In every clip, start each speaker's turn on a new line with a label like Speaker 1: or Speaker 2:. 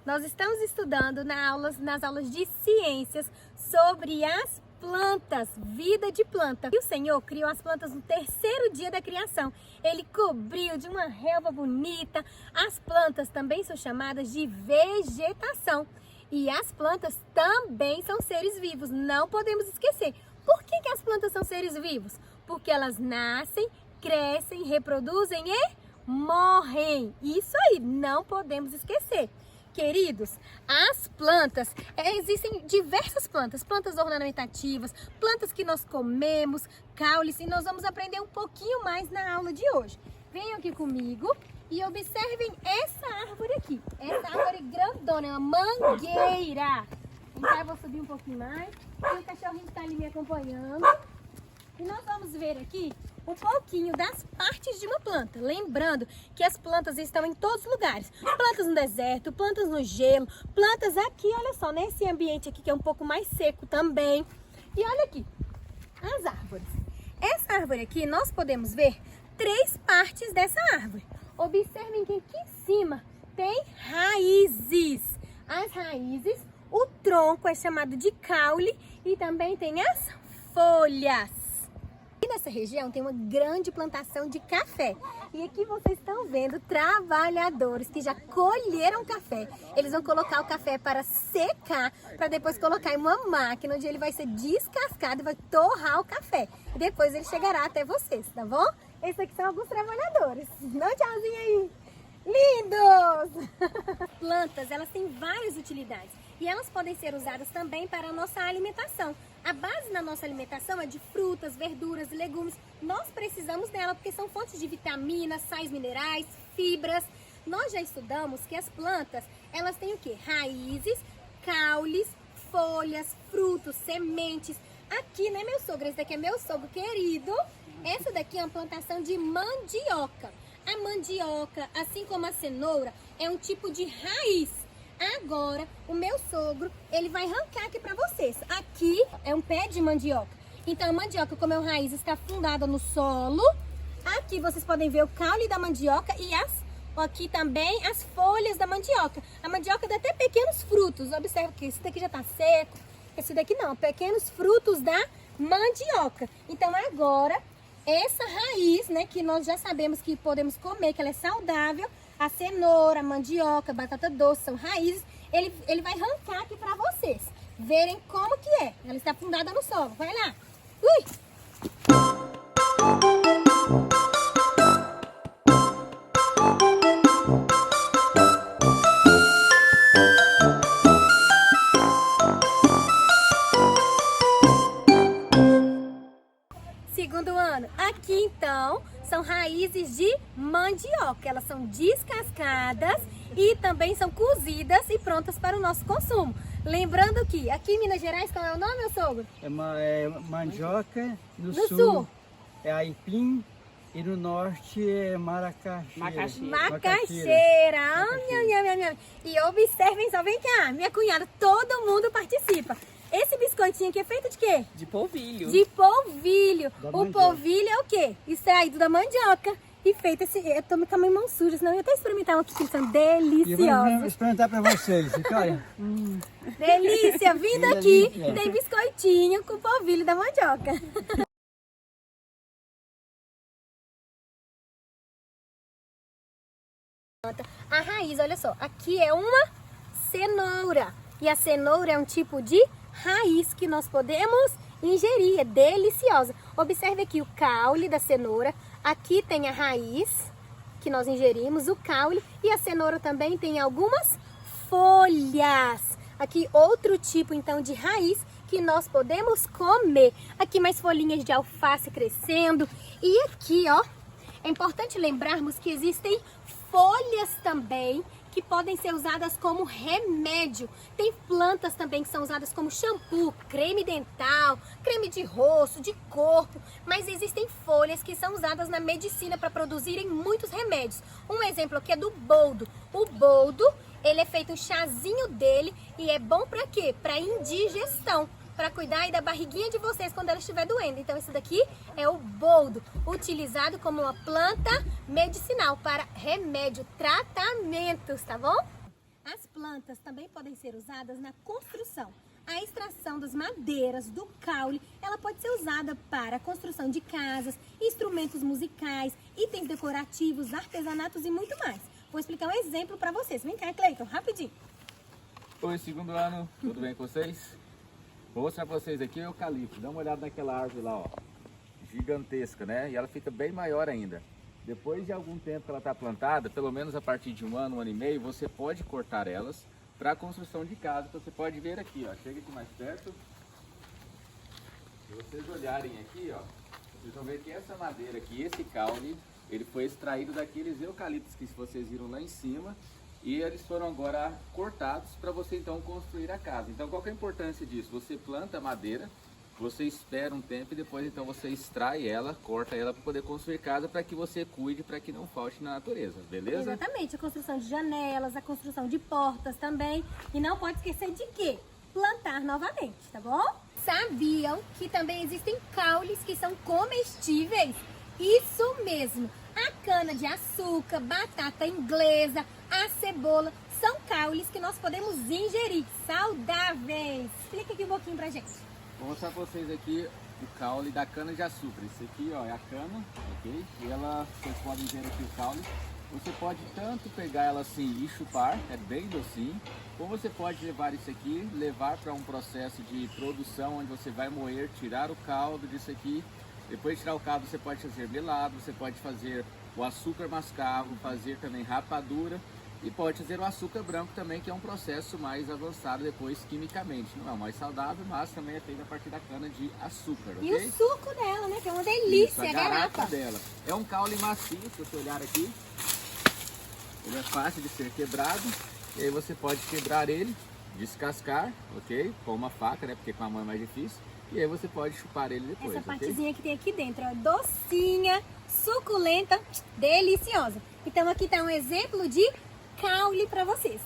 Speaker 1: Nós estamos estudando nas aulas de ciências sobre as plantas, vida de planta. E o Senhor criou as plantas no terceiro dia da criação. Ele cobriu de uma relva bonita. As plantas também são chamadas de vegetação. E as plantas também são seres vivos, não podemos esquecer. Por que as plantas são seres vivos? Porque elas nascem, crescem, reproduzem e morrem. Isso aí, não podemos esquecer. Queridos, as plantas, existem diversas plantas, plantas ornamentativas, plantas que nós comemos, caules, e nós vamos aprender um pouquinho mais na aula de hoje. Venham aqui comigo e observem essa árvore aqui, essa árvore grandona, é uma mangueira. Então eu vou subir um pouquinho mais, e o cachorrinho está ali me acompanhando. E nós vamos ver aqui um pouquinho das partes de uma planta. Lembrando que as plantas estão em todos os lugares. Plantas no deserto, plantas no gelo, plantas aqui, olha só, nesse ambiente aqui que é um pouco mais seco também. E olha aqui, as árvores. Essa árvore aqui, nós podemos ver 3 partes dessa árvore. Observem que aqui em cima tem raízes. As raízes, o tronco é chamado de caule e também tem as folhas. E nessa região tem uma grande plantação de café. E aqui vocês estão vendo trabalhadores que já colheram café. Eles vão colocar o café para secar, para depois colocar em uma máquina, onde ele vai ser descascado e vai torrar o café. E depois ele chegará até vocês, tá bom? Esses aqui são alguns trabalhadores. Dá um tchauzinho aí. Lindos! Plantas, elas têm várias utilidades. E elas podem ser usadas também para a nossa alimentação. A base da nossa alimentação é de frutas, verduras e legumes. Nós precisamos dela porque são fontes de vitaminas, sais minerais, fibras. Nós já estudamos que as plantas, elas têm o quê? Raízes, caules, folhas, frutos, sementes. Aqui, né, meu sogro? Esse daqui é meu sogro querido. Essa daqui é uma plantação de mandioca. A mandioca, assim como a cenoura, é um tipo de raiz. Agora, o meu sogro, ele vai arrancar aqui para vocês. Aqui é um pé de mandioca. Então, a mandioca, como é uma raiz, está fundada no solo. Aqui vocês podem ver o caule da mandioca e aqui também as folhas da mandioca. A mandioca dá até pequenos frutos. Observe que esse daqui já está seco. Esse daqui não, pequenos frutos da mandioca. Então, agora, essa raiz, né, que nós já sabemos que podemos comer, que ela é saudável, a cenoura, a mandioca, a batata doce, são raízes, ele vai arrancar aqui para vocês verem como que é. Ela está fundada no solo. Vai lá. Ui! Segundo ano. Aqui então são raízes de mandioca. Elas são descascadas e também são cozidas e prontas para o nosso consumo. Lembrando que aqui em Minas Gerais, qual é o nome, meu sogro?
Speaker 2: É mandioca, no
Speaker 1: No
Speaker 2: sul,
Speaker 1: sul
Speaker 2: é aipim e no norte é macaxeira.
Speaker 1: Macaxeira. E observem só, vem cá, minha cunhada, todo mundo participa. Esse biscoitinho aqui é feito de quê?
Speaker 3: De polvilho.
Speaker 1: De polvilho.
Speaker 2: Da
Speaker 1: O
Speaker 2: mandioca.
Speaker 1: polvilho é o quê? Extraído da mandioca. E feito esse... Eu tô com a minha mão suja, senão eu ia até experimentar um aqui, que eles são
Speaker 2: E eu vou
Speaker 1: deliciosos.
Speaker 2: experimentar para vocês. Fica, olha.
Speaker 1: Delícia! Vindo
Speaker 2: Que
Speaker 1: aqui,
Speaker 2: delícia.
Speaker 1: tem biscoitinho com polvilho da mandioca. A raiz, olha só, aqui é uma cenoura. E a cenoura é um tipo de raiz que nós podemos ingerir, é deliciosa. Observe aqui o caule da cenoura, aqui tem a raiz que nós ingerimos, o caule, e a cenoura também tem algumas folhas. Aqui outro tipo então de raiz que nós podemos comer. Aqui mais folhinhas de alface crescendo. E aqui, ó, é importante lembrarmos que existem folhas também que podem ser usadas como remédio. Tem plantas também que são usadas como shampoo, creme dental, creme de rosto, de corpo. Mas existem folhas que são usadas na medicina para produzirem muitos remédios. Um exemplo aqui é do boldo. O boldo, ele é feito um chazinho dele e é bom para quê? Para indigestão. Para cuidar aí da barriguinha de vocês quando ela estiver doendo. Então esse daqui é o boldo, utilizado como uma planta medicinal para remédio, tratamentos, tá bom? As plantas plantas também podem ser usadas na construção. A extração das madeiras do caule, ela pode ser usada para a construção de casas, instrumentos musicais, itens decorativos, artesanatos e muito mais. Vou explicar um exemplo para vocês. Vem cá, Cleiton, rapidinho.
Speaker 3: Oi, segundo ano, tudo bem com vocês? Vou mostrar para vocês aqui o eucalipto. Dá uma olhada naquela árvore lá, ó. Gigantesca, né? E ela fica bem maior ainda. Depois de algum tempo que ela está plantada, pelo menos a partir de um ano e meio, você pode cortar elas para a construção de casa. Então você pode ver aqui, ó. Chega aqui mais perto. Se vocês olharem aqui, ó, vocês vão ver que essa madeira aqui, esse caule, ele foi extraído daqueles eucaliptos que vocês viram lá em cima. E eles foram agora cortados para você então construir a casa. Então qual que é a importância disso? Você planta a madeira, você espera um tempo e depois então você extrai ela, corta ela para poder construir casa, para que você cuide, para que não falte na natureza, beleza?
Speaker 1: Exatamente, a construção de janelas, a construção de portas também. E não pode esquecer de quê? Plantar novamente, tá bom? Sabiam que também existem caules que são comestíveis? Isso mesmo! A cana de açúcar, batata inglesa, a cebola, são caules que nós podemos ingerir, saudáveis. Explica aqui um pouquinho pra gente.
Speaker 3: Vou mostrar para vocês aqui o caule da cana de açúcar. Esse aqui, ó, é a cana, ok? E ela, vocês podem ver aqui o caule. Você pode tanto pegar ela assim e chupar, é bem docinho, ou você pode levar isso aqui, levar para um processo de produção onde você vai moer, tirar o caldo disso aqui. Depois de tirar o caldo, você pode fazer melado, você pode fazer o açúcar mascavo, fazer também rapadura e pode fazer o açúcar branco também, que é um processo mais avançado depois quimicamente. Não é o mais saudável, mas também é feito a partir da cana de açúcar, ok?
Speaker 1: E o suco dela, né? Que é uma delícia,
Speaker 3: Isso, a garrafa dela. É um caule macio, se você olhar aqui. Ele é fácil de ser quebrado. E aí você pode quebrar ele, descascar, ok? Com uma faca, né? Porque com a mão é mais difícil. E aí você pode chupar ele depois,
Speaker 1: essa
Speaker 3: ok?
Speaker 1: partezinha que tem aqui dentro, ó, docinha, suculenta, deliciosa. Então aqui tá um exemplo de caule para vocês.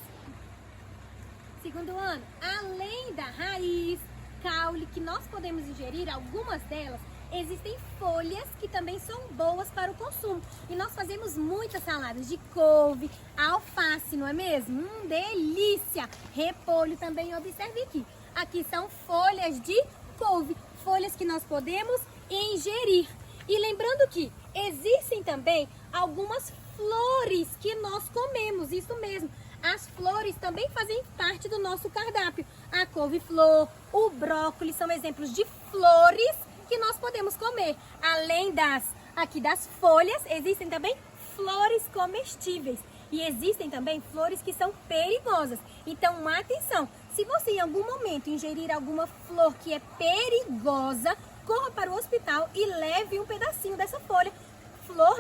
Speaker 1: Segundo ano, além da raiz, caule, que nós podemos ingerir, algumas delas, existem folhas que também são boas para o consumo. E nós fazemos muitas saladas de couve, alface, não é mesmo? Delícia! Repolho também, observe aqui. Aqui são folhas de couve, folhas que nós podemos ingerir. E lembrando que existem também algumas flores que nós comemos, isso mesmo. As flores também fazem parte do nosso cardápio. A couve-flor, o brócolis são exemplos de flores que nós podemos comer. Além das folhas, existem também flores comestíveis. E existem também flores que são perigosas. Então, atenção, se você em algum momento ingerir alguma flor que é perigosa, corra para o hospital e leve um pedacinho dessa flor,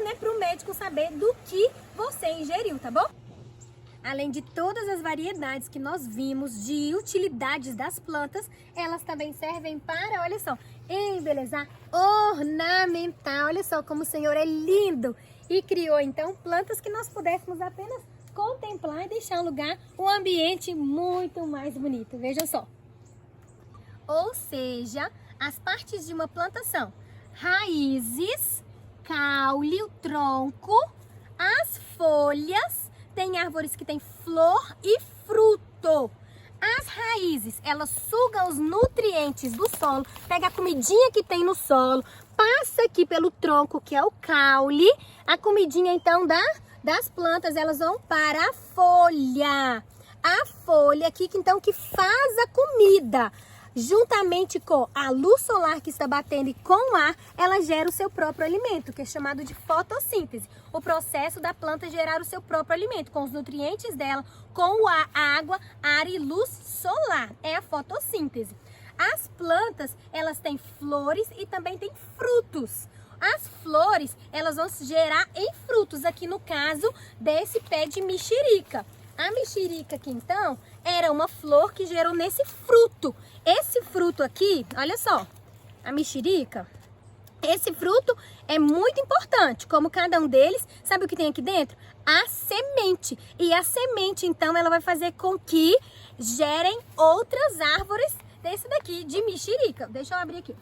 Speaker 1: né, para o médico saber do que você ingeriu, tá bom? Além de todas as variedades que nós vimos de utilidades das plantas, elas também servem para, olha só, embelezar, ornamentar. Olha só como o Senhor é lindo e criou então plantas que nós pudéssemos apenas contemplar e deixar um lugar, um ambiente muito mais bonito. Vejam só. Ou seja, as partes de uma plantação: raízes, caule, o tronco, as folhas. Tem árvores que têm flor e fruto. As raízes, elas sugam os nutrientes do solo, pega a comidinha que tem no solo, passa aqui pelo tronco, que é o caule. A comidinha, então, das plantas, elas vão para a folha. A folha aqui, então, que faz a comida. Juntamente com a luz solar que está batendo e com o ar, ela gera o seu próprio alimento, que é chamado de fotossíntese. O processo da planta gerar o seu próprio alimento, com os nutrientes dela, com a água, ar e luz solar. É a fotossíntese. As plantas, elas têm flores e também têm frutos. As flores, elas vão se gerar em frutos, aqui no caso desse pé de mexerica. A mexerica aqui, então, era uma flor que gerou nesse fruto. Esse fruto aqui, olha só, a mexerica, esse fruto é muito importante. Como cada um deles, sabe o que tem aqui dentro? A semente. E a semente, então, ela vai fazer com que gerem outras árvores desse daqui, de mexerica. Deixa eu abrir aqui.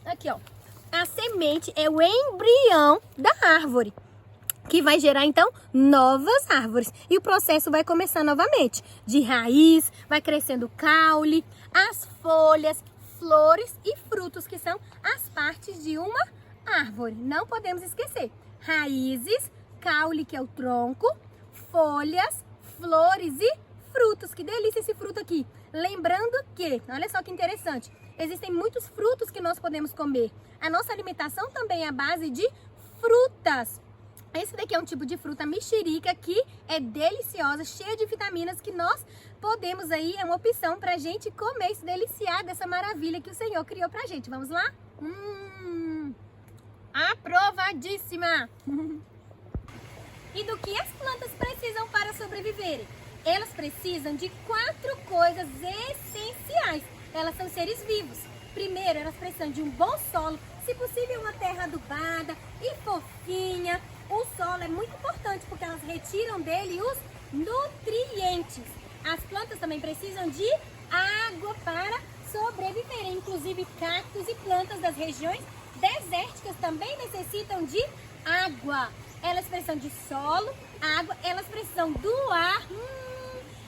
Speaker 1: Aqui, ó. A semente é o embrião da árvore. que vai gerar então novas árvores. E o processo vai começar novamente. De raiz, vai crescendo caule, as folhas, flores e frutos, que são as partes de uma árvore. Não podemos esquecer. Raízes, caule, que é o tronco, folhas, flores e frutos. Que delícia esse fruto aqui. Lembrando que, olha só que interessante, existem muitos frutos que nós podemos comer. A nossa alimentação também é a base de frutas. Esse daqui é um tipo de fruta mexerica que é deliciosa, cheia de vitaminas, que nós podemos aí, é uma opção pra gente comer e se deliciar dessa maravilha que o Senhor criou pra gente. Vamos lá? Aprovadíssima! E do que as plantas precisam para sobreviverem? Elas precisam de 4 coisas essenciais. Elas são seres vivos. Primeiro, elas precisam de um bom solo, se possível uma terra adubada e fofinha. O solo é muito importante porque elas retiram dele os nutrientes. As plantas também precisam de água para sobreviverem. Inclusive cactos e plantas das regiões desérticas também necessitam de água. Elas precisam de solo, água, elas precisam do ar.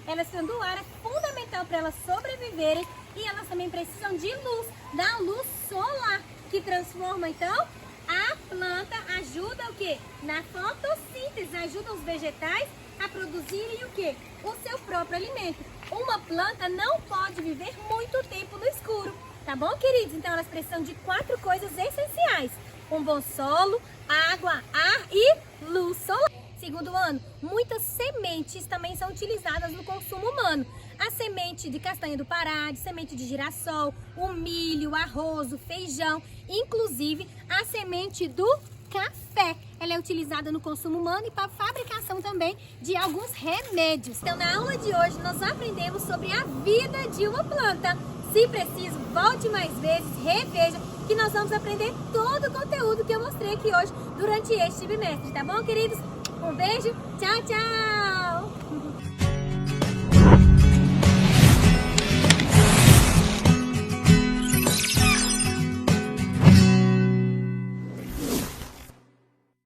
Speaker 1: Elas precisam do ar, é fundamental para elas sobreviverem. E elas também precisam de luz, da luz solar, que transforma então a planta, ajuda o quê? Na fotossíntese, ajuda os vegetais a produzirem o quê? O seu próprio alimento. Uma planta não pode viver muito tempo no escuro, tá bom, queridos? Então elas precisam de 4 coisas essenciais: um bom solo, água, ar e luz solar. Segundo ano, muitas sementes também são utilizadas no consumo humano. A semente de castanha do Pará, de semente de girassol, o milho, o arroz, o feijão, inclusive a semente do café. Ela é utilizada no consumo humano e para a fabricação também de alguns remédios. Então, na aula de hoje, nós aprendemos sobre a vida de uma planta. Se preciso, volte mais vezes, reveja, que nós vamos aprender todo o conteúdo que eu mostrei aqui hoje durante este bimestre, tá bom, queridos? Um beijo, tchau, tchau!